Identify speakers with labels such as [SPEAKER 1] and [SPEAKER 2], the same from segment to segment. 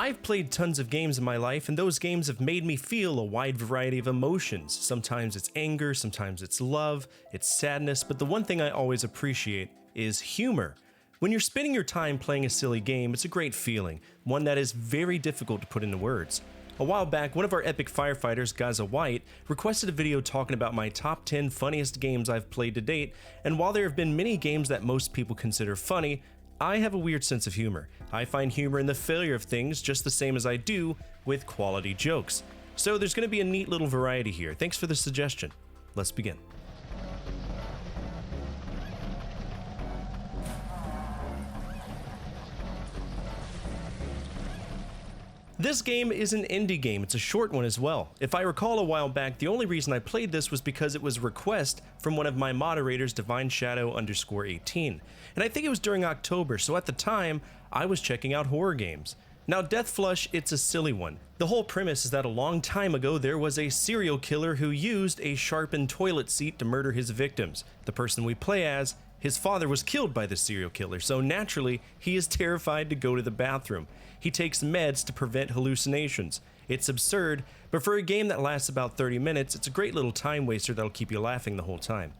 [SPEAKER 1] I've played tons of games in my life, and those games have made me feel a wide variety of emotions. Sometimes it's anger, sometimes it's love, it's sadness, but the one thing I always appreciate is humor. When you're spending your time playing a silly game, it's a great feeling, one that is very difficult to put into words. A while back, one of our epic firefighters, Gaza White, requested a video talking about my top 10 funniest games I've played to date, and while there have been many games that most people consider funny, I have a weird sense of humor. I find humor in the failure of things just the same as I do with quality jokes. So there's going to be a neat little variety here. Thanks for the suggestion. Let's begin. This game is an indie game, it's a short one as well. If I recall a while back, the only reason I played this was because it was a request from one of my moderators, DivineShadow_18. And I think it was during October, so at the time, I was checking out horror games. Now Death Flush, it's a silly one. The whole premise is that a long time ago there was a serial killer who used a sharpened toilet seat to murder his victims. The person we play as, his father was killed by the serial killer, so naturally, he is terrified to go to the bathroom. He takes meds to prevent hallucinations. It's absurd, but for a game that lasts about 30 minutes, it's a great little time waster that'll keep you laughing the whole time.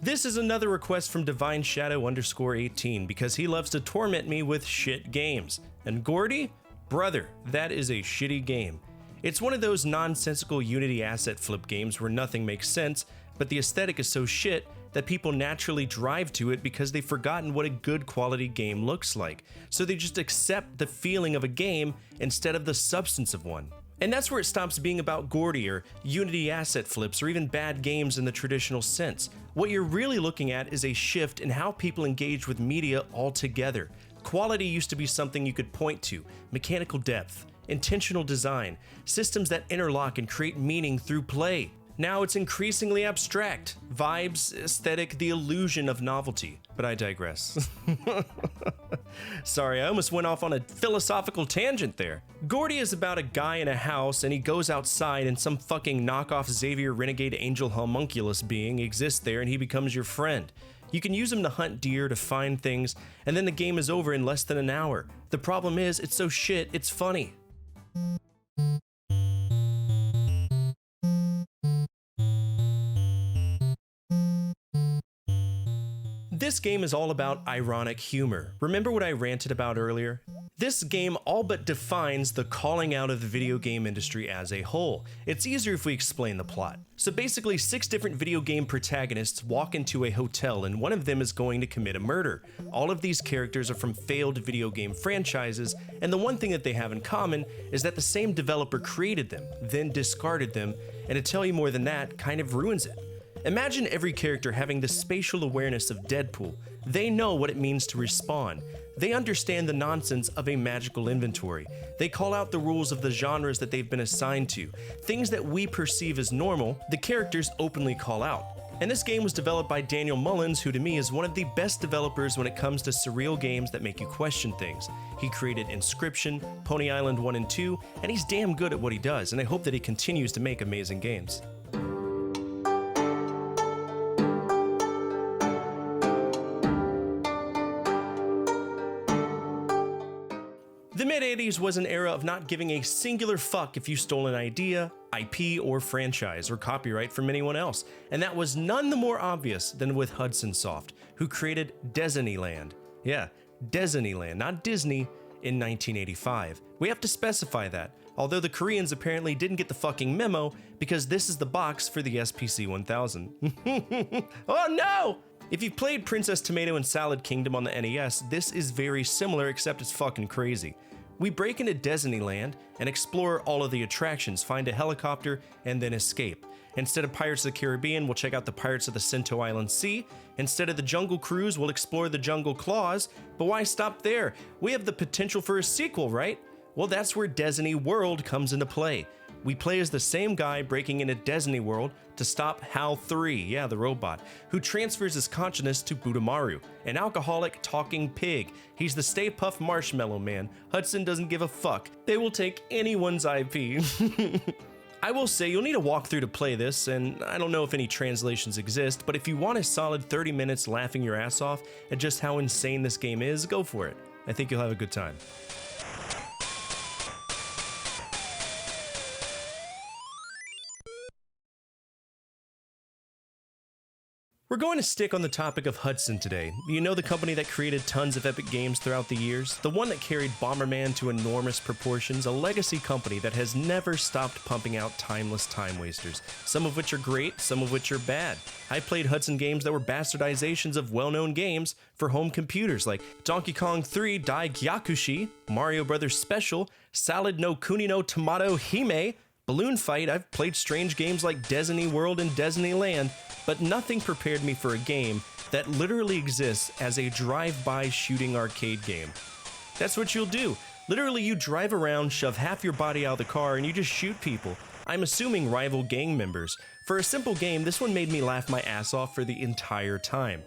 [SPEAKER 1] This is another request from DivineShadow_18 because he loves to torment me with shit games. And Gordy? Brother, that is a shitty game. It's one of those nonsensical Unity asset flip games where nothing makes sense, but the aesthetic is so shit that people naturally drive to it because they've forgotten what a good quality game looks like. So they just accept the feeling of a game instead of the substance of one. And that's where it stops being about Gordy or Unity asset flips or even bad games in the traditional sense. What you're really looking at is a shift in how people engage with media altogether. Quality used to be something you could point to, mechanical depth, intentional design, systems that interlock and create meaning through play. Now it's increasingly abstract, vibes, aesthetic, the illusion of novelty. But I digress. Sorry, I almost went off on a philosophical tangent there. Gordy is about a guy in a house and he goes outside and some fucking knockoff Xavier renegade angel homunculus being exists there and he becomes your friend. You can use him to hunt deer, to find things, and then the game is over in less than an hour. The problem is, it's so shit, it's funny. This game is all about ironic humor. Remember what I ranted about earlier? This game all but defines the calling out of the video game industry as a whole. It's easier if we explain the plot. So basically, 6 different video game protagonists walk into a hotel and one of them is going to commit a murder. All of these characters are from failed video game franchises, and the one thing that they have in common is that the same developer created them, then discarded them, and to tell you more than that, kind of ruins it. Imagine every character having the spatial awareness of Deadpool. They know what it means to respawn. They understand the nonsense of a magical inventory. They call out the rules of the genres that they've been assigned to. Things that we perceive as normal, the characters openly call out. And this game was developed by Daniel Mullins, who to me is one of the best developers when it comes to surreal games that make you question things. He created Inscription, Pony Island 1 and 2, and he's damn good at what he does, and I hope that he continues to make amazing games. The mid-80s was an era of not giving a singular fuck if you stole an idea, IP, or franchise, or copyright from anyone else, and that was none the more obvious than with Hudson Soft, who created Dezeni Land. Yeah, Dezeni Land, not Disney, in 1985. We have to specify that, although the Koreans apparently didn't get the fucking memo, because this is the box for the SPC 1000. Oh no! If you've played Princess Tomato and Salad Kingdom on the NES, this is very similar, except it's fucking crazy. We break into Dezeni Land and explore all of the attractions, find a helicopter, and then escape. Instead of Pirates of the Caribbean, we'll check out the Pirates of the Sento Island Sea. Instead of the Jungle Cruise, we'll explore the Jungle Claws. But why stop there? We have the potential for a sequel, right? Well, that's where Dezeni World comes into play. We play as the same guy breaking into Dezeni World to stop Hal 3, yeah, the robot, who transfers his consciousness to Budamaru, an alcoholic talking pig. He's the Stay Puft Marshmallow Man. Hudson doesn't give a fuck. They will take anyone's IP. I will say you'll need a walkthrough to play this, and I don't know if any translations exist, but if you want a solid 30 minutes laughing your ass off at just how insane this game is, go for it. I think you'll have a good time. We're going to stick on the topic of Hudson today. You know, the company that created tons of epic games throughout the years? The one that carried Bomberman to enormous proportions, a legacy company that has never stopped pumping out timeless time wasters, some of which are great, some of which are bad. I played Hudson games that were bastardizations of well-known games for home computers like Donkey Kong 3 Dai Gyakushi, Mario Bros. Special, Salad no Kuni no Tomato Hime, Balloon Fight. I've played strange games like Dezeni World and Dezeni Land, but nothing prepared me for a game that literally exists as a drive-by shooting arcade game. That's what you'll do. Literally, you drive around, shove half your body out of the car, and you just shoot people. I'm assuming rival gang members. For a simple game, this one made me laugh my ass off for the entire time.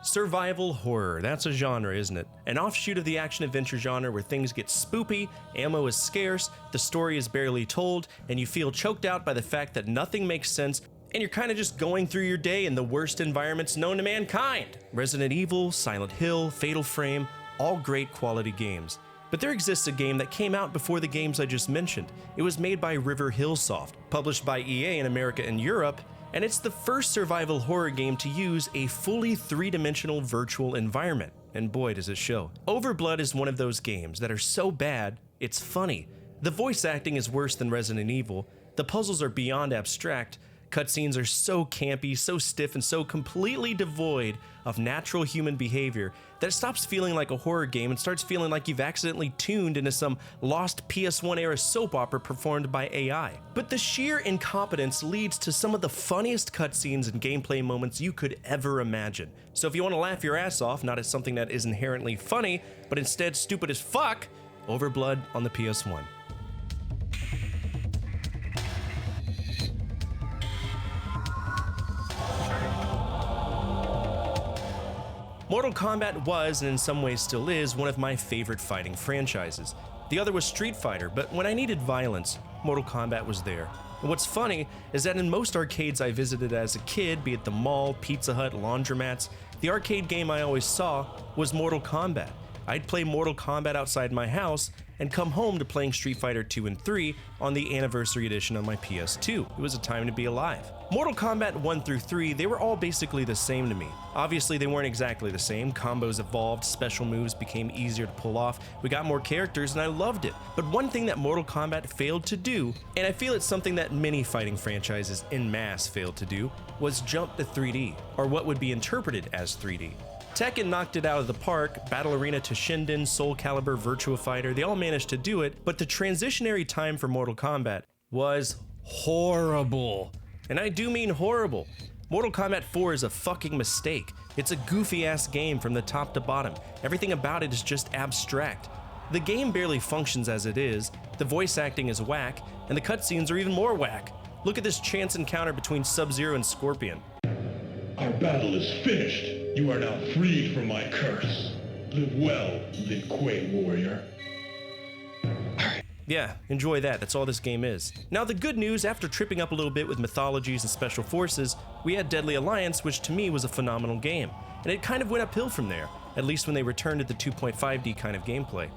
[SPEAKER 1] Survival horror, that's a genre, isn't it? An offshoot of the action-adventure genre where things get spoopy, ammo is scarce, the story is barely told, and you feel choked out by the fact that nothing makes sense, and you're kind of just going through your day in the worst environments known to mankind. Resident Evil, Silent Hill, Fatal Frame, all great quality games. But there exists a game that came out before the games I just mentioned. It was made by River Hill Soft, published by EA in America and Europe, and it's the first survival horror game to use a fully three-dimensional virtual environment, and boy does it show. Overblood is one of those games that are so bad, it's funny. The voice acting is worse than Resident Evil, the puzzles are beyond abstract, cutscenes are so campy, so stiff, and so completely devoid of natural human behavior that it stops feeling like a horror game and starts feeling like you've accidentally tuned into some lost PS1-era soap opera performed by AI. But the sheer incompetence leads to some of the funniest cutscenes and gameplay moments you could ever imagine. So if you want to laugh your ass off, not at something that is inherently funny, but instead stupid as fuck, Overblood on the PS1. Mortal Kombat was, and in some ways still is, one of my favorite fighting franchises. The other was Street Fighter, but when I needed violence, Mortal Kombat was there. And what's funny is that in most arcades I visited as a kid, be it the mall, Pizza Hut, laundromats, the arcade game I always saw was Mortal Kombat. I'd play Mortal Kombat outside my house and come home to playing Street Fighter 2 and 3 on the Anniversary Edition on my PS2. It was a time to be alive. Mortal Kombat 1 through 3, they were all basically the same to me. Obviously, they weren't exactly the same. Combos evolved, special moves became easier to pull off, we got more characters, and I loved it. But one thing that Mortal Kombat failed to do, and I feel it's something that many fighting franchises en masse failed to do, was jump to 3D, or what would be interpreted as 3D. Tekken knocked it out of the park, Battle Arena to Shinden, Soul Calibur, Virtua Fighter, they all managed to do it, but the transitionary time for Mortal Kombat was horrible. And I do mean horrible. Mortal Kombat 4 is a fucking mistake. It's a goofy-ass game from the top to bottom. Everything about it is just abstract. The game barely functions as it is, the voice acting is whack, and the cutscenes are even more whack. Look at this chance encounter between Sub-Zero and Scorpion.
[SPEAKER 2] Our battle is finished. You are now freed from my curse. Live well, Lin Kuei warrior.
[SPEAKER 1] Yeah, enjoy that. That's all this game is. Now the good news, after tripping up a little bit with mythologies and special forces, we had Deadly Alliance, which to me was a phenomenal game. And it kind of went uphill from there, at least when they returned to the 2.5D kind of gameplay.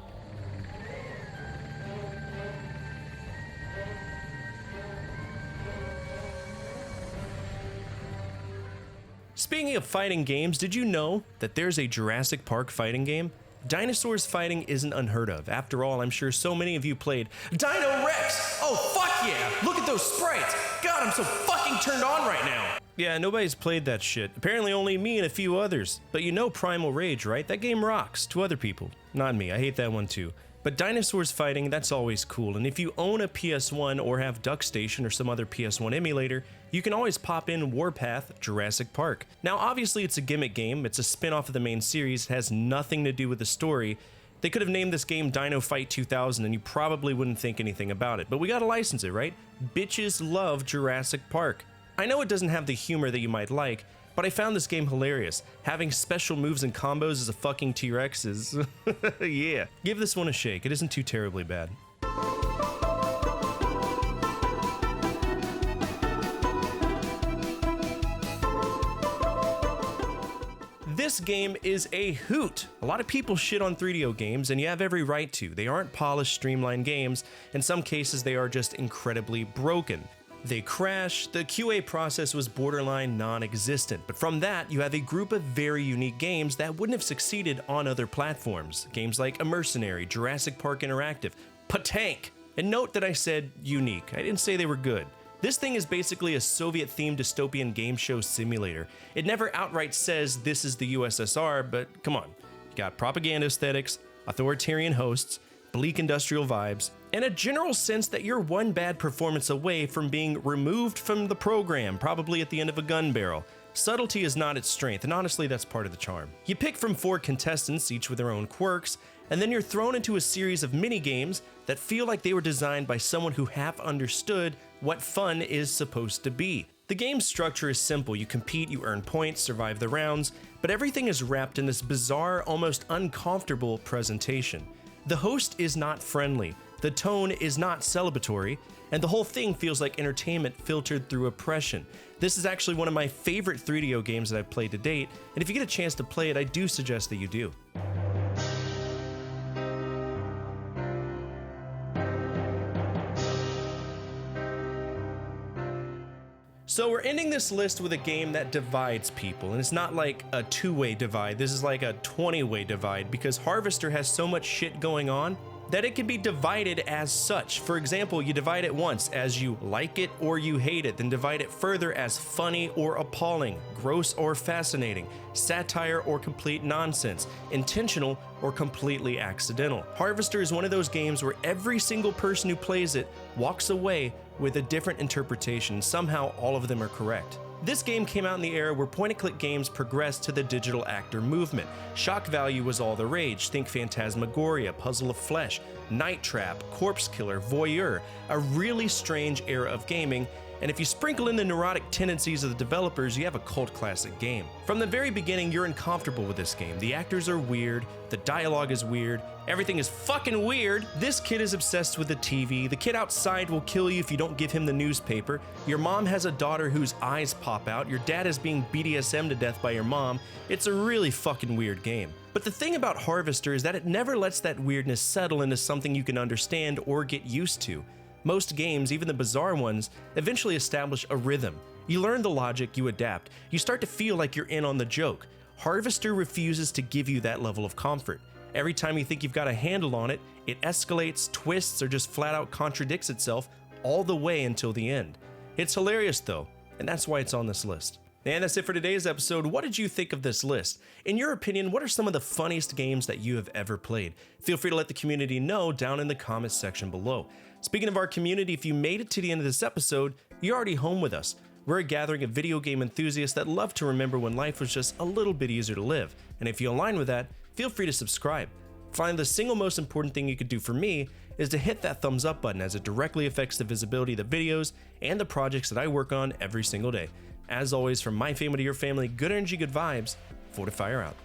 [SPEAKER 1] Speaking of fighting games, did you know that there's a Jurassic Park fighting game? Dinosaurs fighting isn't unheard of. After all, I'm sure so many of you played Dino Rex! Oh fuck yeah! Look at those sprites! God, I'm so fucking turned on right now! Yeah, nobody's played that shit. Apparently only me and a few others. But you know Primal Rage, right? That game rocks. To other people. Not me, I hate that one too. But dinosaurs fighting, that's always cool, and if you own a PS1 or have DuckStation or some other PS1 emulator, you can always pop in Warpath Jurassic Park. Now obviously it's a gimmick game, it's a spin-off of the main series, it has nothing to do with the story. They could have named this game Dino Fight 2000 and you probably wouldn't think anything about it, but we gotta license it, right? Bitches love Jurassic Park. I know it doesn't have the humor that you might like, but I found this game hilarious. Having special moves and combos as a fucking T-Rex is... yeah. Give this one a shake, it isn't too terribly bad. This game is a hoot. A lot of people shit on 3DO games, and you have every right to. They aren't polished, streamlined games. In some cases, they are just incredibly broken. They crash, the QA process was borderline non-existent, but from that, you have a group of very unique games that wouldn't have succeeded on other platforms. Games like A Mercenary, Jurassic Park Interactive, Patank. And note that I said unique, I didn't say they were good. This thing is basically a Soviet-themed dystopian game show simulator. It never outright says this is the USSR, but come on. You got propaganda aesthetics, authoritarian hosts, bleak industrial vibes, and a general sense that you're one bad performance away from being removed from the program, probably at the end of a gun barrel. Subtlety is not its strength, and honestly, that's part of the charm. You pick from 4 contestants, each with their own quirks, and then you're thrown into a series of mini-games that feel like they were designed by someone who half understood what fun is supposed to be. The game's structure is simple. You compete, you earn points, survive the rounds, but everything is wrapped in this bizarre, almost uncomfortable presentation. The host is not friendly, the tone is not celebratory, and the whole thing feels like entertainment filtered through oppression. This is actually one of my favorite 3DO games that I've played to date, and if you get a chance to play it, I do suggest that you do. So we're ending this list with a game that divides people, and it's not like a 2-way divide, this is like a 20-way divide, because Harvester has so much shit going on that it can be divided as such. For example, you divide it once as you like it or you hate it, then divide it further as funny or appalling, gross or fascinating, satire or complete nonsense, intentional or completely accidental. Harvester is one of those games where every single person who plays it walks away with a different interpretation. Somehow all of them are correct. This game came out in the era where point-and-click games progressed to the digital actor movement. Shock value was all the rage. Think Phantasmagoria, Puzzle of Flesh, Night Trap, Corpse Killer, Voyeur. A really strange era of gaming, and if you sprinkle in the neurotic tendencies of the developers, you have a cult classic game. From the very beginning, you're uncomfortable with this game. The actors are weird, the dialogue is weird, everything is fucking weird. This kid is obsessed with the TV, the kid outside will kill you if you don't give him the newspaper, your mom has a daughter whose eyes pop out, your dad is being BDSM to death by your mom. It's a really fucking weird game. But the thing about Harvester is that it never lets that weirdness settle into something you can understand or get used to. Most games, even the bizarre ones, eventually establish a rhythm. You learn the logic, you adapt, you start to feel like you're in on the joke. Harvester refuses to give you that level of comfort. Every time you think you've got a handle on it, it escalates, twists, or just flat out contradicts itself all the way until the end. It's hilarious though, and that's why it's on this list. And that's it for today's episode. What did you think of this list? In your opinion, what are some of the funniest games that you have ever played? Feel free to let the community know down in the comments section below. Speaking of our community, if you made it to the end of this episode, you're already home with us. We're a gathering of video game enthusiasts that love to remember when life was just a little bit easier to live. And if you align with that, feel free to subscribe. Finally, the single most important thing you could do for me is to hit that thumbs up button, as it directly affects the visibility of the videos and the projects that I work on every single day. As always, from my family to your family, good energy, good vibes. Fortefyre out.